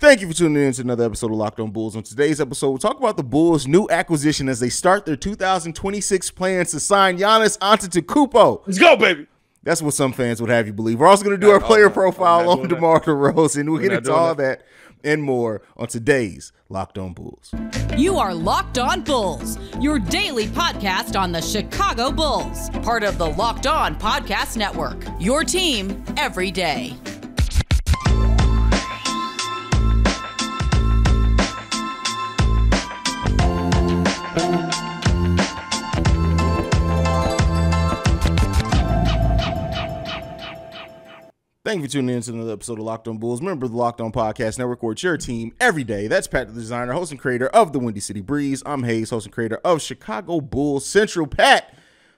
Thank you for tuning in to another episode of Locked On Bulls. On today's episode, we'll talk about the Bulls' new acquisition as they start their 2026 plans to sign Giannis Antetokounmpo. Let's go, baby. That's what some fans would have you believe. We're also going to do our player profile on DeMar DeRozan. We'll get into all that and more on today's Locked On Bulls. You are Locked On Bulls, your daily podcast on the Chicago Bulls. Part of the Locked On Podcast Network, your team every day. Thank you for tuning in to another episode of Locked On Bulls. Remember the Locked On Podcast Network, where it's your team every day. That's Pat, the designer, host and creator of the Windy City Breeze. I'm Haize, host and creator of Chicago Bulls Central. Pat,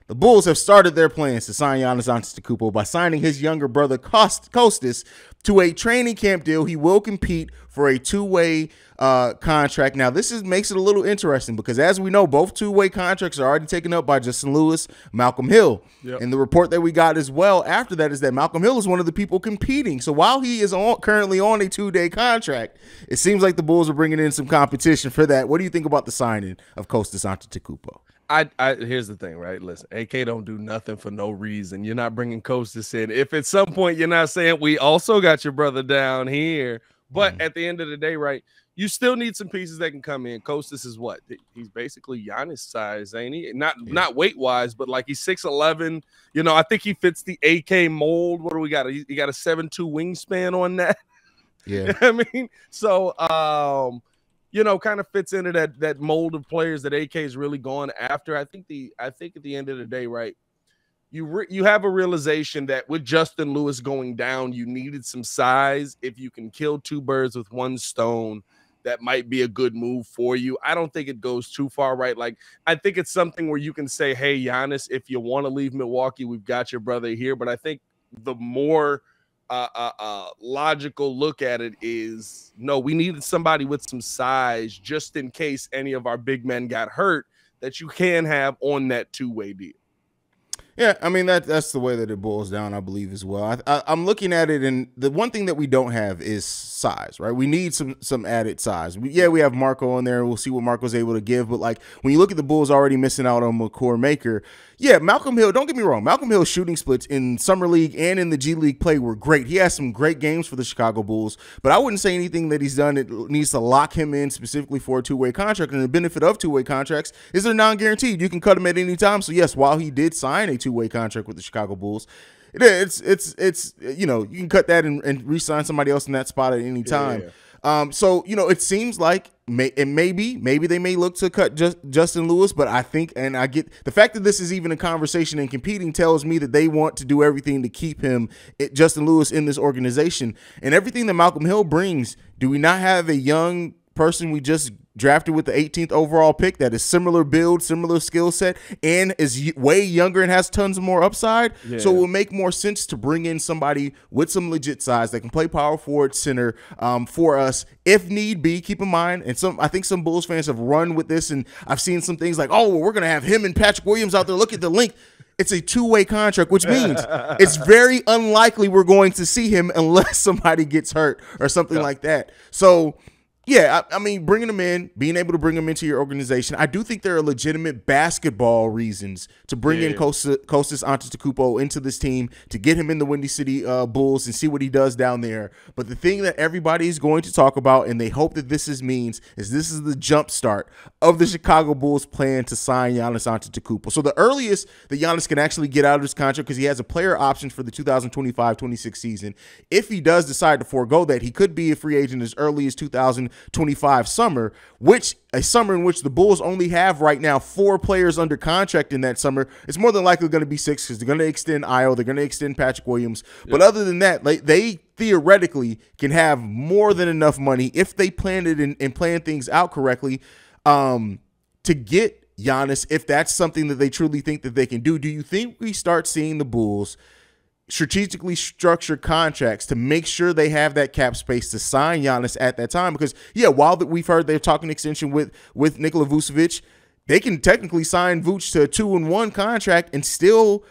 the Bulls have started their plans to sign Giannis Antetokounmpo by signing his younger brother Kostas to a training camp deal. He will compete for a two-way contract. Now, this makes it a little interesting because, as we know, both two-way contracts are already taken up by Justin Lewis, Malcolm Hill. Yep. And the report that we got as well after that is that Malcolm Hill is one of the people competing. So while he is currently on a two-day contract, it seems like the Bulls are bringing in some competition for that. What do you think about the signing of Kostas Antetokounmpo? Here's the thing, right? Listen, AK don't do nothing for no reason. You're not bringing Kostas in. If at some point you're not saying we also got your brother down here, but at the end of the day, right, you still need some pieces that can come in. Kostas is what? He's basically Giannis size, ain't he? Not weight-wise, but like he's 6'11". You know, I think he fits the AK mold. What do we got? He got a 7'2" wingspan on that. Yeah. I mean, so you know, kind of fits into that mold of players that AK is really going after. I think at the end of the day, right, you have a realization that with Justin Lewis going down, you needed some size. If you can kill two birds with one stone, that might be a good move for you. I don't think it goes too far, right? Like, I think it's something where you can say, hey, Giannis, if you want to leave Milwaukee, we've got your brother here. But I think the more logical look at it is, no, we needed somebody with some size just in case any of our big men got hurt that you can have on that two-way deal. Yeah, I mean, that's the way that it boils down, I believe, as well. I'm looking at it, and the one thing that we don't have is size, right? We need some added size. We have Marco on there. We'll see what Marco's able to give. But, like, when you look at the Bulls already missing out on McCord Maker, yeah, Malcolm Hill, don't get me wrong, Malcolm Hill's shooting splits in Summer League and in the G League play were great. He has some great games for the Chicago Bulls, but I wouldn't say anything that he's done that needs to lock him in specifically for a two-way contract. And the benefit of two-way contracts is they're non-guaranteed. You can cut him at any time. So, yes, while he did sign a two-way contract with the Chicago Bulls, it's you know, you can cut that and re-sign somebody else in that spot at any time. Yeah. So, you know, it seems like maybe they may look to cut Justin Lewis, but I think, and I get the fact that this is even a conversation and competing tells me that they want to do everything to keep Justin Lewis in this organization. And everything that Malcolm Hill brings, do we not have a young person we just drafted with the 18th overall pick that is similar build, similar skill set, and is way younger and has tons of more upside? Yeah. So it will make more sense to bring in somebody with some legit size that can play power forward, center for us if need be. Keep in mind, and I think some Bulls fans have run with this, and I've seen some things like, oh, well, we're going to have him and Patrick Williams out there. Look at the length. It's a two-way contract, which means it's very unlikely we're going to see him unless somebody gets hurt or something like that. So, yeah, I mean, bringing them in, being able to bring them into your organization, I do think there are legitimate basketball reasons to bring in Kostas Antetokounmpo into this team, to get him in the Windy City Bulls and see what he does down there. But the thing that everybody is going to talk about, and they hope that this is the jump start of the Chicago Bulls' plan to sign Giannis Antetokounmpo. So the earliest that Giannis can actually get out of his contract, because he has a player option for the 2025-26 season, if he does decide to forego that, he could be a free agent as early as 2025 summer, a summer in which the Bulls only have right now 4 players under contract in that summer. It's more than likely going to be 6 because they're going to extend Io, they're going to extend Patrick Williams. Yep. But other than that, they theoretically can have more than enough money if they plan it and plan things out correctly to get Giannis, if that's something that they truly think that they can do. Do you think we start seeing the Bulls strategically structure contracts to make sure they have that cap space to sign Giannis at that time? Because, yeah, while we've heard they're talking extension with Nikola Vucevic, they can technically sign Vooch to a 2-1 contract and still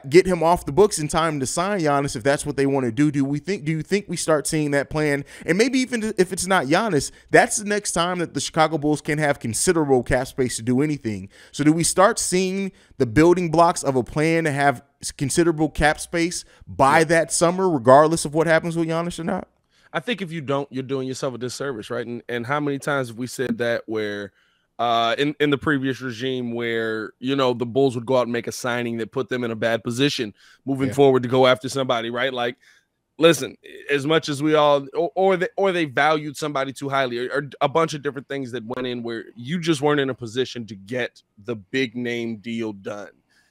get him off the books in time to sign Giannis if that's what they want to do. Do you think we start seeing that plan? And maybe even if it's not Giannis, that's the next time that the Chicago Bulls can have considerable cap space to do anything. So do we start seeing the building blocks of a plan to have considerable cap space by that summer, regardless of what happens with Giannis or not? I think if you don't, you're doing yourself a disservice, right? And how many times have we said that where in the previous regime where, the Bulls would go out and make a signing that put them in a bad position moving forward to go after somebody, right? Like, listen, as much as we all or they valued somebody too highly or a bunch of different things that went in where you just weren't in a position to get the big name deal done.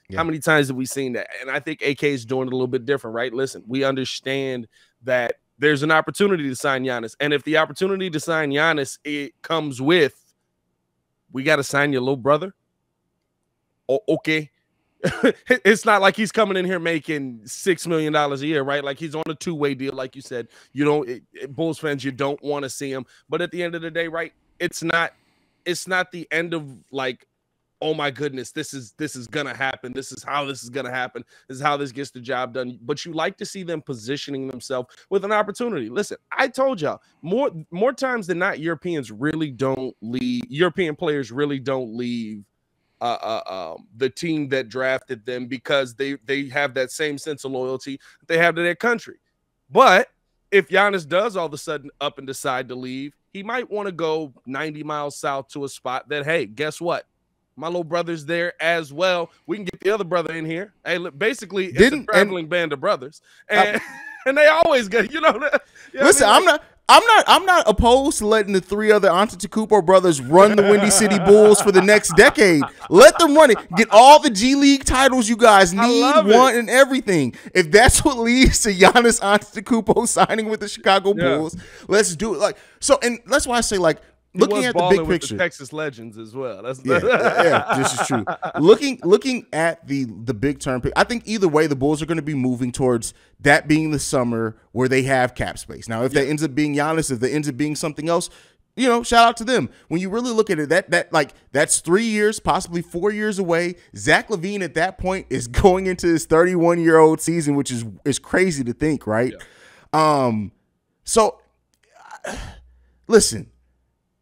Yeah. How many times have we seen that? And I think AK is doing it a little bit different, right? Listen, we understand that there's an opportunity to sign Giannis. And if the opportunity to sign Giannis, it comes with, we got to sign your little brother. Oh, okay. It's not like he's coming in here making $6 million a year, right? Like he's on a two-way deal. Like you said, Bulls fans, you don't want to see him. But at the end of the day, right, it's not the end of like, oh my goodness, this is gonna happen. This is how this is gonna happen. This is how this gets the job done. But you like to see them positioning themselves with an opportunity. Listen, I told y'all more times than not, European players really don't leave the team that drafted them because they have that same sense of loyalty that they have to their country. But if Giannis does all of a sudden up and decide to leave, he might want to go 90 miles south to a spot that, hey, guess what? My little brother's there as well. We can get the other brother in here. Hey, look, basically, it's a traveling band of brothers, and they always get, Listen, I mean? I'm not opposed to letting the three other Antetokounmpo brothers run the Windy City Bulls for the next decade. Let them run it. Get all the G League titles you guys need, want, and everything. If that's what leads to Giannis Antetokounmpo signing with the Chicago Bulls, let's do it. And that's why I say looking at the big picture, the Texas Legends as well. That's this is true. Looking at the big term, I think either way the Bulls are going to be moving towards that being the summer where they have cap space. Now, if that ends up being Giannis, if that ends up being something else, shout out to them. When you really look at it, that's 3 years, possibly 4 years away. Zach LaVine at that point is going into his 31-year-old season, which is crazy to think, right? Yeah. Listen.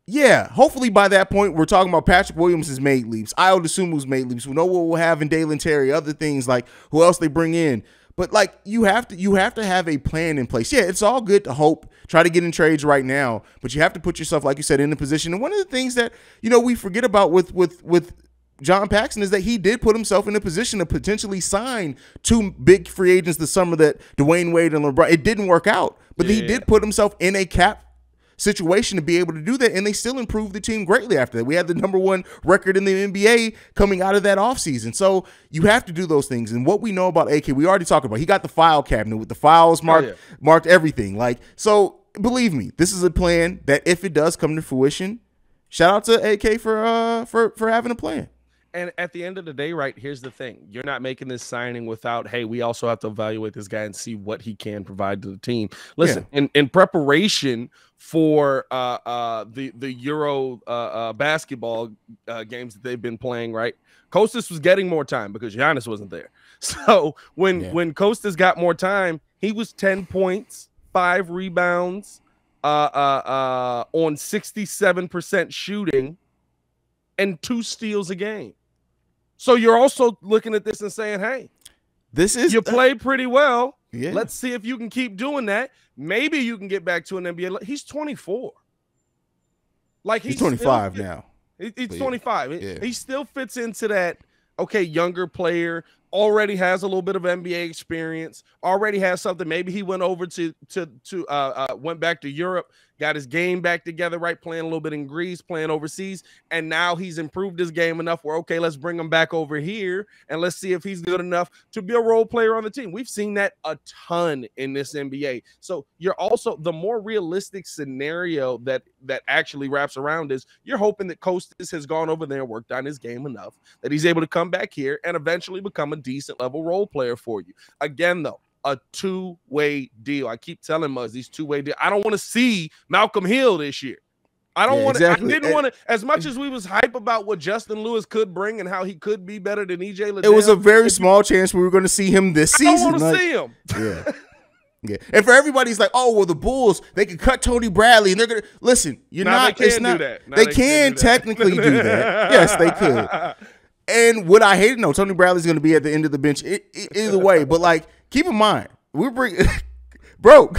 Yeah, hopefully by that point, we're talking about Patrick Williams has made leaps. Ayo Dosunmu's made leaps. We know what we'll have in Dalen Terry, other things like who else they bring in. But you have to have a plan in place. Yeah, it's all good to hope, try to get in trades right now, but you have to put yourself, like you said, in a position. And one of the things that, we forget about with John Paxson is that he did put himself in a position to potentially sign two big free agents this summer, that Dwayne Wade and LeBron. It didn't work out, but he did put himself in a cap situation to be able to do that, and they still improved the team greatly after that. We had the #1 record in the NBA coming out of that offseason. So you have to do those things. And what we know about AK, we already talked about. He got the file cabinet with the files marked everything. So believe me, this is a plan that if it does come to fruition, shout out to AK for having a plan. And at the end of the day, right, here's the thing. You're not making this signing without, hey, we also have to evaluate this guy and see what he can provide to the team. Listen, in preparation for the Euro basketball games that they've been playing, right, Kostas was getting more time because Giannis wasn't there. So when Kostas got more time, he was 10 points, 5 rebounds on 67% shooting and 2 steals a game. So you're also looking at this and saying, hey, you played pretty well. Yeah. Let's see if you can keep doing that. Maybe you can get back to an NBA. He's 24. He's 25 now. He's 25. Yeah. He still fits into that, younger player, already has a little bit of NBA experience, already has something. Maybe he went over went back to Europe, got his game back together, right? Playing a little bit in Greece, playing overseas. And now he's improved his game enough where, let's bring him back over here and let's see if he's good enough to be a role player on the team. We've seen that a ton in this NBA. So you're also, the more realistic scenario that actually wraps around is you're hoping that Kostas has gone over there and worked on his game enough that he's able to come back here and eventually become a decent level role player for you. Again, though, a two-way deal. I keep telling Muzz these two-way deals. I don't want to see Malcolm Hill this year. I don't want to. Exactly. I didn't want to. As much as we was hype about what Justin Lewis could bring and how he could be better than EJ Liddell, it was a very small chance we were going to see him this season. I don't want to see him. Yeah. Yeah. And for everybody's like, oh, well, the Bulls, they can cut Tony Bradley and they're going to listen. You're not. They can do that. They can technically do that. Yes, they could. And what I hate, no, Tony Bradley's going to be at the end of the bench either way. But like, keep in mind, bro,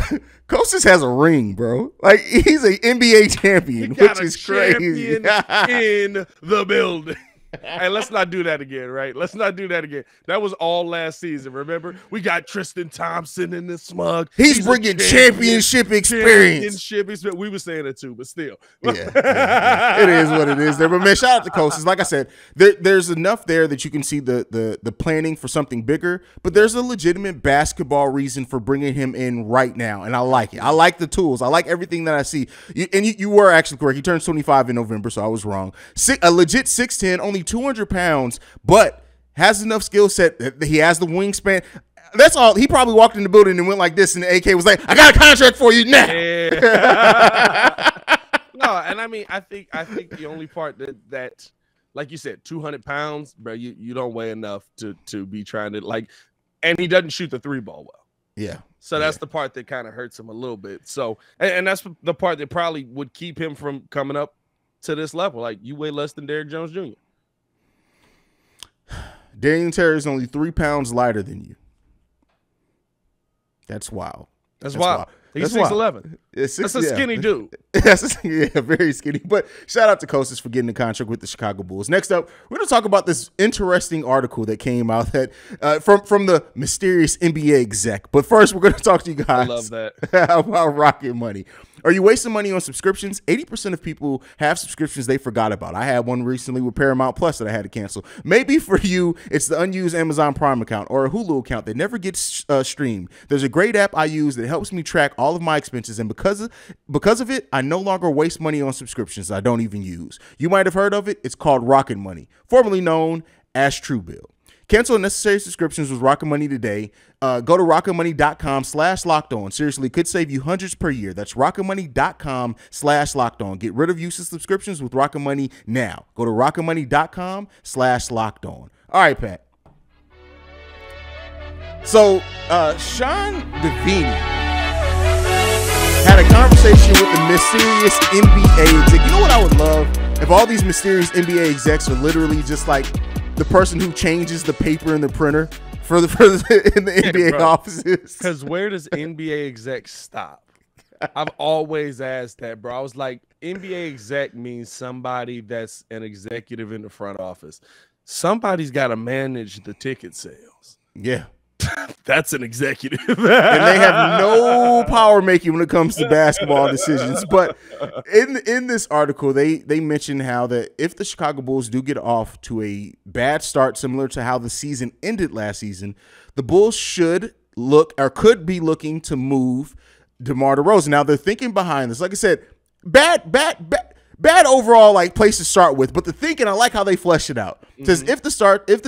Kostas has a ring, bro. Like, he's an NBA champion, which is crazy. In the building. Hey, let's not do that again, right? Let's not do that again. That was all last season, remember? We got Tristan Thompson in the smug. He's bringing championship experience. We were saying it too, but still. Yeah. It is what it is there. But, man, shout out to Kostas. Like I said, there's enough there that you can see the planning for something bigger, but there's a legitimate basketball reason for bringing him in right now, and I like it. I like the tools. I like everything that I see. You were actually correct. He turns 25 in November, so I was wrong. A legit 6'10", only 200 pounds, but has enough skill set. He has the wingspan. That's all. He probably walked in the building and went like this, and the AK was like, I got a contract for you now. Yeah. No, and I mean, I think the only part that like you said, 200 pounds, bro, you don't weigh enough to be trying to, like, and he doesn't shoot the three ball well. Yeah. So that's the part that kind of hurts him a little bit. So, and that's the part that probably would keep him from coming up to this level. Like, you weigh less than Derrick Jones Jr. Daniel Terry is only 3 pounds lighter than you. That's wild. That's wild. He's 6'11". That's a skinny dude. Yeah, very skinny. But shout out to Kostas for getting the contract with the Chicago Bulls. Next up, we're going to talk about this interesting article that came out that from the mysterious NBA exec. But first, we're going to talk to you guys I love that. about Rocket Money. Are you wasting money on subscriptions? 80% of people have subscriptions they forgot about. I had one recently with Paramount Plus that I had to cancel. Maybe for you, it's the unused Amazon Prime account or a Hulu account that never gets streamed. There's a great app I use that helps me track all of my expenses, and because of it, I no longer waste money on subscriptions I don't even use. You might have heard of it. It's called RocketMoney, formerly known as Truebill. Cancel unnecessary subscriptions with RocketMoney today. Go to rocketmoney.com/lockedon. Seriously, it could save you hundreds per year. That's rocketmoney.com/lockedon. Get rid of useless subscriptions with RocketMoney now. Go to rocketmoney.com/lockedon. All right, Pat. So, Sean Devine had a conversation with the mysterious NBA exec. You know what I would love? If all these mysterious NBA execs are literally just like the person who changes the paper in the printer in the NBA offices. Because where does NBA exec stop? I've always asked that, bro. I was like, NBA exec means somebody that's an executive in the front office. Somebody's got to manage the ticket sales. Yeah. That's an executive. And they have no power making when it comes to basketball decisions. But in this article, they mention how that if the Chicago Bulls do get off to a bad start, similar to how the season ended last season, the Bulls should look or could be looking to move DeMar DeRozan. Now they're thinking behind this. Like I said, bad overall like place to start with, but the thinking, I like how they flesh it out. Because if the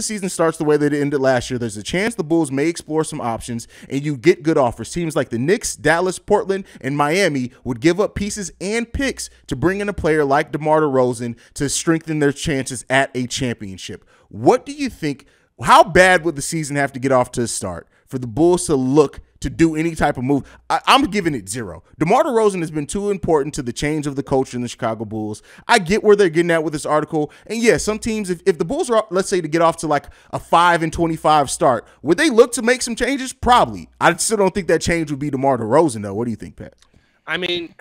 season starts the way that it ended last year, there's a chance the Bulls may explore some options and you get good offers. Teams like the Knicks, Dallas, Portland, and Miami would give up pieces and picks to bring in a player like DeMar DeRozan to strengthen their chances at a championship. What do you think? How bad would the season have to get off to start for the Bulls to look to do any type of move? I'm giving it 0. DeMar DeRozan has been too important to the change of the culture in the Chicago Bulls. I get where they're getting at with this article. And yeah, some teams, if the Bulls are, let's say, to get off to like a 5-25 start, would they look to make some changes? Probably. I still don't think that change would be DeMar DeRozan, though. What do you think, Pat? I mean,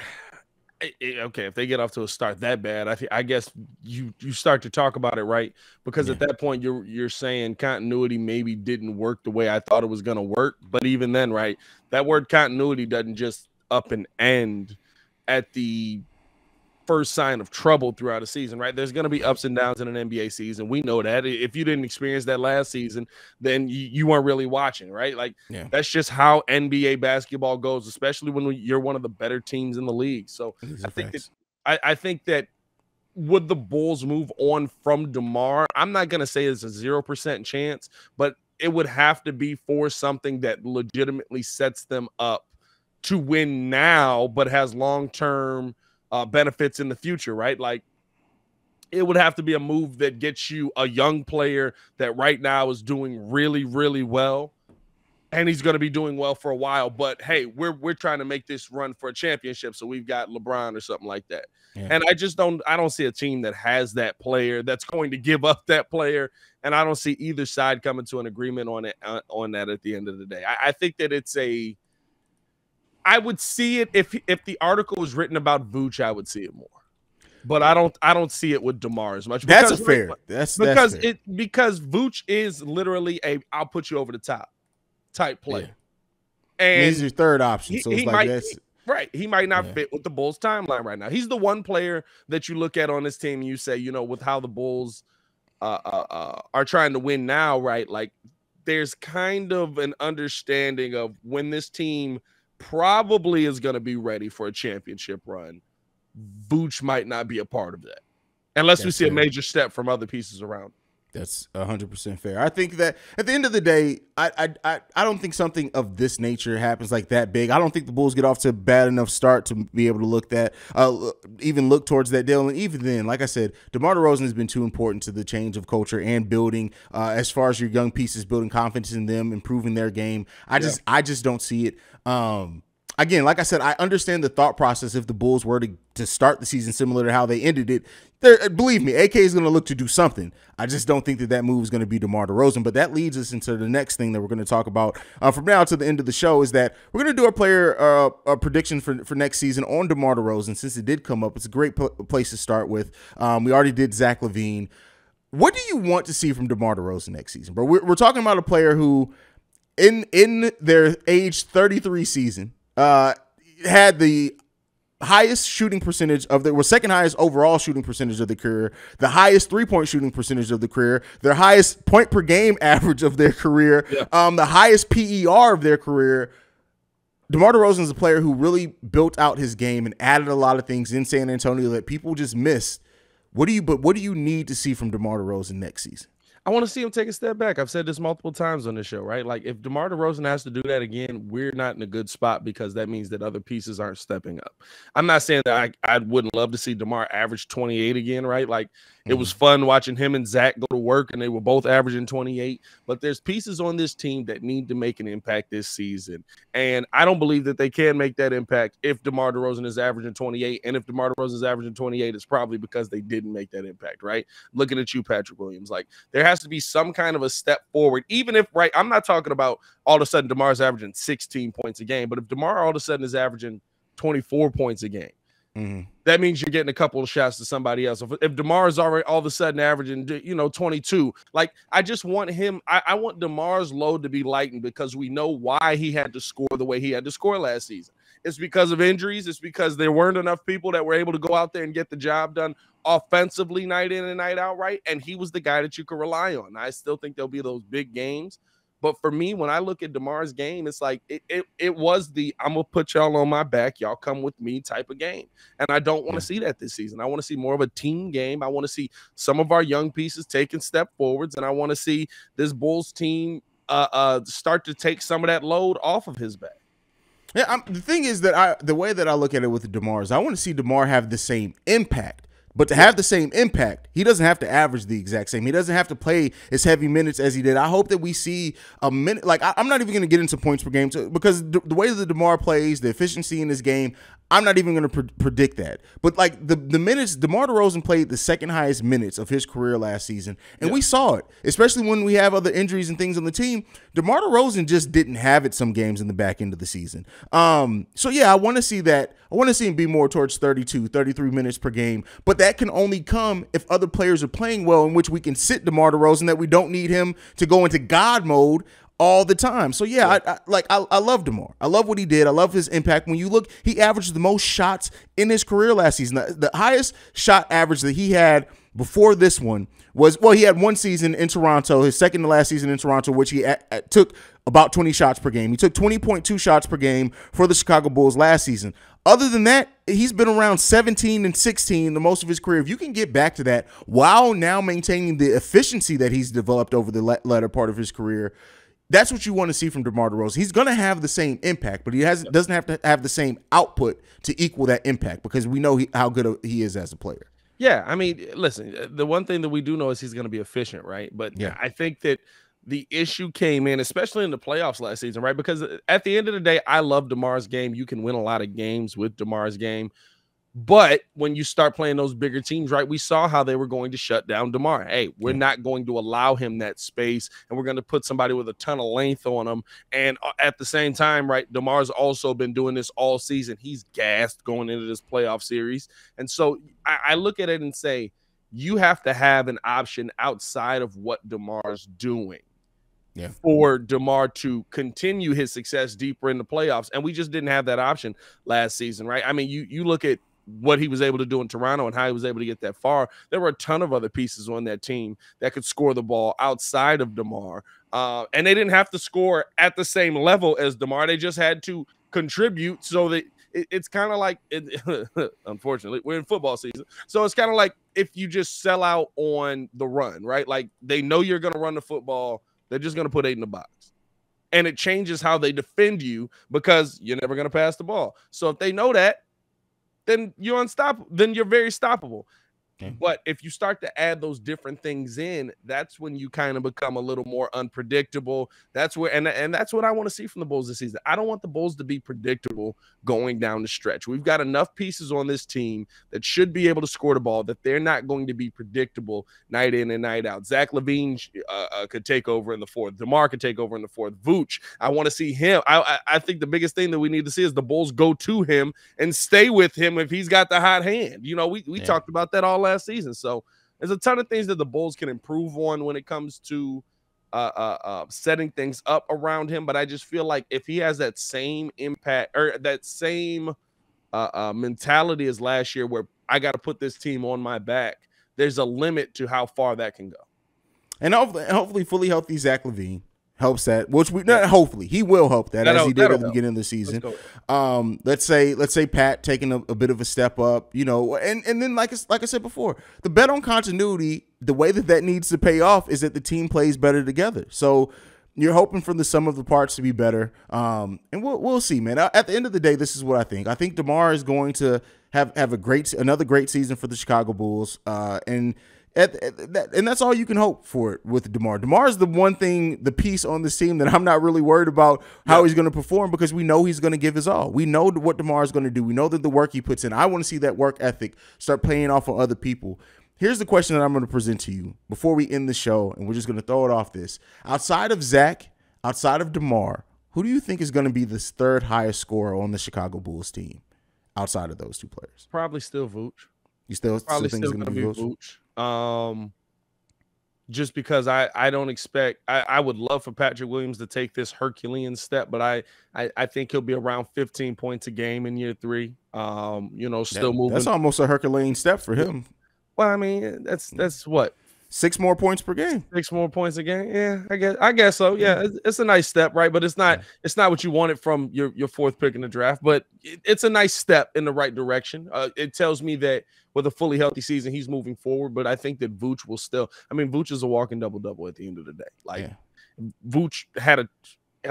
okay, if they get off to a start that bad, I guess you start to talk about it, right? Because at that point you're saying continuity maybe didn't work the way I thought it was going to work. But even then, right, that word continuity doesn't just up and end at the first sign of trouble throughout a season, right? There's going to be ups and downs in an NBA season. We know that. If you didn't experience that last season, then you weren't really watching, right? Like, that's just how NBA basketball goes, especially when you're one of the better teams in the league. So I think that would the Bulls move on from DeMar? I'm not going to say it's a 0% chance, but it would have to be for something that legitimately sets them up to win now, but has long-term benefits in the future, right? Like, it would have to be a move that gets you a young player that right now is doing really, really well, and he's going to be doing well for a while. But hey, we're trying to make this run for a championship, so we've got LeBron or something like that. Yeah. And I don't see a team that has that player that's going to give up that player, and I don't see either side coming to an agreement on it on that at the end of the day. I think that I would see it if the article was written about Vooch, I would see it more. But I don't see it with DeMar as much. That's fair. That's fair. Because Vooch is literally I'll put you over the top type player. Yeah. And he's your third option. So it's like that's right. He might not fit with the Bulls timeline right now. He's the one player that you look at on this team and you say, with how the Bulls are trying to win now, right? Like, there's kind of an understanding of when this team probably is going to be ready for a championship run. Vooch might not be a part of that unless we see a major step from other pieces around. That's 100% fair. I think that at the end of the day, I don't think something of this nature happens like that big. I don't think the Bulls get off to a bad enough start to be able to even look towards that deal. And even then, like I said, DeMar DeRozan has been too important to the change of culture and building as far as your young pieces, building confidence in them, improving their game. I just don't see it. Again, like I said, I understand the thought process if the Bulls were to start the season similar to how they ended it. Believe me, AK is going to look to do something. I just don't think that move is going to be DeMar DeRozan. But that leads us into the next thing that we're going to talk about from now to the end of the show is that we're going to do our player prediction for next season on DeMar DeRozan. Since it did come up, it's a great place to start with. We already did Zach LaVine. What do you want to see from DeMar DeRozan next season? But we're talking about a player who, in their age 33 season, had the highest shooting percentage second highest overall shooting percentage of the career, the highest 3-point shooting percentage of the career, their highest point per game average of their career, the highest PER of their career. DeMar DeRozan is a player who really built out his game and added a lot of things in San Antonio that people just missed. What do you need to see from DeMar DeRozan next season? I want to see him take a step back. I've said this multiple times on this show, right? Like, if DeMar DeRozan has to do that again, we're not in a good spot because that means that other pieces aren't stepping up. I'm not saying that I wouldn't love to see DeMar average 28 again, right? Like, it was fun watching him and Zach go to work, and they were both averaging 28. But there's pieces on this team that need to make an impact this season. And I don't believe that they can make that impact if DeMar DeRozan is averaging 28. And if DeMar DeRozan is averaging 28, it's probably because they didn't make that impact, right? Looking at you, Patrick Williams. Like, there has to be some kind of a step forward, even if, right, I'm not talking about all of a sudden DeMar's averaging 16 points a game. But if DeMar all of a sudden is averaging 24 points a game, that means you're getting a couple of shots to somebody else. If DeMar is already all of a sudden averaging, 22, like, I just want him. I want DeMar's load to be lightened because we know why he had to score the way he had to score last season. It's because of injuries. It's because there weren't enough people that were able to go out there and get the job done offensively night in and night out, right? And he was the guy that you could rely on. I still think there'll be those big games. But for me, when I look at DeMar's game, it's like it was the I'm going to put y'all on my back, y'all come with me type of game. And I don't want to see that this season. I want to see more of a team game. I want to see some of our young pieces taking step forwards, and I want to see this Bulls team start to take some of that load off of his back. Yeah, the thing is that the way that I look at it with DeMar is I want to see DeMar have the same impact. But to have the same impact, he doesn't have to average the exact same. He doesn't have to play as heavy minutes as he did. I hope that we see a minute. Like, I'm not even going to get into points per game because the way that DeMar plays, the efficiency in his game, I'm not even going to predict that. But, like, the minutes, DeMar DeRozan played the second highest minutes of his career last season. And we saw it, especially when we have other injuries and things on the team. DeMar DeRozan just didn't have it some games in the back end of the season. So, yeah, I want to see that. I want to see him be more towards 32, 33 minutes per game. But that can only come if other players are playing well, in which we can sit DeMar DeRozan, that we don't need him to go into God mode all the time. So, yeah, I love DeMar. I love what he did. I love his impact. When you look, he averaged the most shots in his career last season. The highest shot average that he had before this one was, he had one season in Toronto, his second to last season in Toronto, which he took about 20 shots per game. He took 20.2 shots per game for the Chicago Bulls last season. Other than that, he's been around 17 and 16 the most of his career. If you can get back to that while now maintaining the efficiency that he's developed over the latter part of his career, That's what you want to see from DeMar DeRozan. He's going to have the same impact, but he doesn't have to have the same output to equal that impact because we know how good he is as a player. Yeah, I mean, listen, the one thing that we do know is he's going to be efficient, right? But yeah, I think that the issue came in, especially in the playoffs last season, right? Because at the end of the day, I love DeMar's game. You can win a lot of games with DeMar's game. But when you start playing those bigger teams, right, we saw how they were going to shut down DeMar. Hey, we're not going to allow him that space, and we're going to put somebody with a ton of length on him. And at the same time, right, DeMar's also been doing this all season. He's gassed going into this playoff series. And so I look at it and say, you have to have an option outside of what DeMar's doing for DeMar to continue his success deeper in the playoffs. And we just didn't have that option last season, right? I mean, you look at what he was able to do in Toronto and how he was able to get that far. There were a ton of other pieces on that team that could score the ball outside of DeMar. And they didn't have to score at the same level as DeMar. They just had to contribute so that it's kind of like, unfortunately, we're in football season. So it's kind of like if you just sell out on the run, right? Like they know you're going to run the football. They're just going to put 8 in the box. And it changes how they defend you because you're never going to pass the ball. So if they know that, then you're unstoppable. Then you're very stoppable. Okay. But if you start to add those different things in, that's when you kind of become a little more unpredictable. That's where, and that's what I want to see from the Bulls this season. I don't want the Bulls to be predictable going down the stretch. We've got enough pieces on this team that should be able to score the ball that they're not going to be predictable night in and night out. Zach LaVine could take over in the fourth. DeMar could take over in the fourth. Vooch, I want to see him. I think the biggest thing that we need to see is the Bulls go to him and stay with him if he's got the hot hand. You know, we talked about that all last season. So there's a ton of things that the Bulls can improve on when it comes to setting things up around him. But I just feel like if he has that same impact or that same mentality as last year, where I got to put this team on my back, there's a limit to how far that can go. And hopefully fully healthy Zach LaVine helps that, which we not hopefully he will help that as he did at the beginning of the season. Let's say Pat taking a bit of a step up, you know, and then like I said before, the bet on continuity, the way that needs to pay off is that the team plays better together. So you're hoping for the sum of the parts to be better, and we'll see, man. At the end of the day, this is what I think. I think DeMar is going to have another great season for the Chicago Bulls, and that's all you can hope for with DeMar. DeMar is the piece on this team that I'm not really worried about how he's going to perform because we know he's going to give his all. We know what DeMar is going to do. We know that the work he puts in. I want to see that work ethic start paying off on other people. Here's the question that I'm going to present to you before we end the show, and we're just going to throw it off this. Outside of Zach, outside of DeMar, who do you think is going to be the third highest scorer on the Chicago Bulls team outside of those two players? Probably still Vooch. You still think it's going to be Vooch? Just because I don't expect I would love for Patrick Williams to take this Herculean step, but I think he'll be around 15 points a game in year 3. Still moving. That's almost a Herculean step for him. Well, I mean, that's what, 6 more points per game. 6 more points a game. Yeah, I guess so. Yeah, it's a nice step, right? But it's not what you wanted from your 4th pick in the draft. But it's a nice step in the right direction. It tells me that with a fully healthy season, he's moving forward. But I think that Vooch will still. I mean, Vooch is a walking double-double at the end of the day. Vooch had a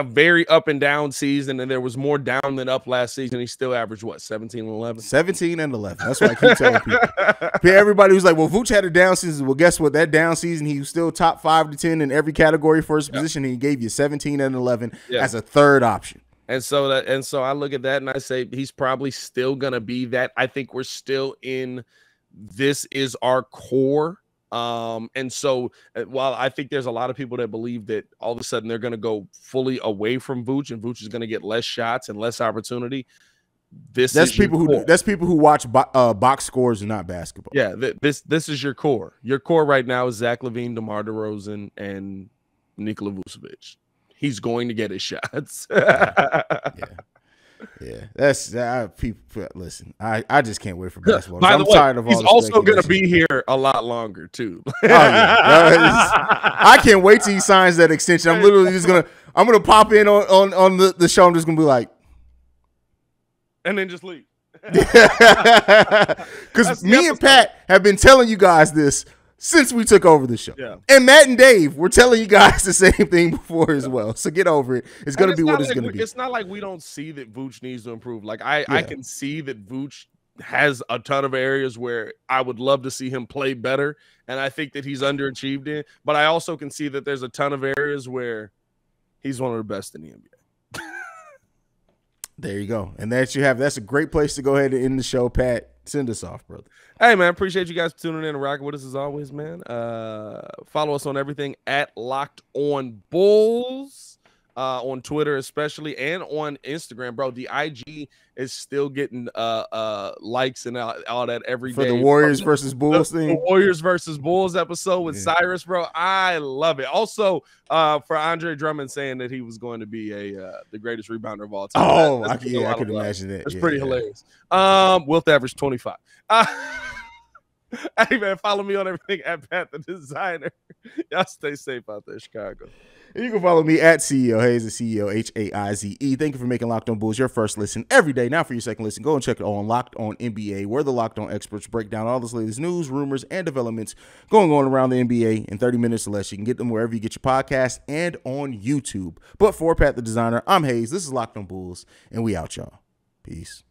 very up and down season, and there was more down than up last season. He still averaged what, 17 and 11? 17 and 11. That's what I keep telling people. Everybody was like, well, Vooch had a down season. Well, guess what? That down season, he was still top 5 to 10 in every category for his position, and he gave you 17 and 11 as a third option. And so I look at that and I say he's probably still gonna be that. I think we're still in this is our core. And so while I think there's a lot of people that believe that all of a sudden they're going to go fully away from Vooch and Vooch is going to get less shots and less opportunity. That's people who watch box scores and not basketball. Yeah. This is your core. Your core right now is Zach LaVine, DeMar DeRozan, and Nikola Vucevic. He's going to get his shots. Yeah, that's people. Listen, I just can't wait for basketball. By the way, tired of all he's also going to be here a lot longer too. I can't wait till he signs that extension. I'm literally just gonna pop in on the show. I'm just gonna be like, and then just leave. Because me and Pat have been telling you guys this since we took over the show. Yeah. And Matt and Dave were telling you guys the same thing before as well. So get over it. It's going to be what it's going to be. It's not like we don't see that Vooch needs to improve. Like I can see that Vooch has a ton of areas where I would love to see him play better. And I think that he's underachieved in. But I also can see that there's a ton of areas where he's one of the best in the NBA. There you go. And that's a great place to go ahead and end the show. Pat, send us off, brother. Hey, man, appreciate you guys tuning in and rocking with us as always, man. Follow us on everything at Locked On Bulls, on Twitter especially, and on Instagram, bro. The IG is still getting likes and all that every day. For the Warriors versus Bulls thing? The Warriors versus Bulls episode with Cyrus, bro. I love it. Also, for Andre Drummond saying that he was going to be the greatest rebounder of all time. Oh, I could imagine that. It's pretty hilarious. Wilt average 25. Hey, man, follow me on everything at Pat the Designer. Y'all stay safe out there, Chicago. And you can follow me at CEO Haize, CEO Haize. Thank you for making Locked On Bulls your first listen every day. Now for your second listen, go and check it on Locked On NBA, where the Locked On experts break down all this latest news, rumors, and developments going on around the NBA in 30 minutes or less. You can get them wherever you get your podcasts and on YouTube. But for Pat the Designer, I'm Haize. This is Locked On Bulls, and we out, y'all. Peace.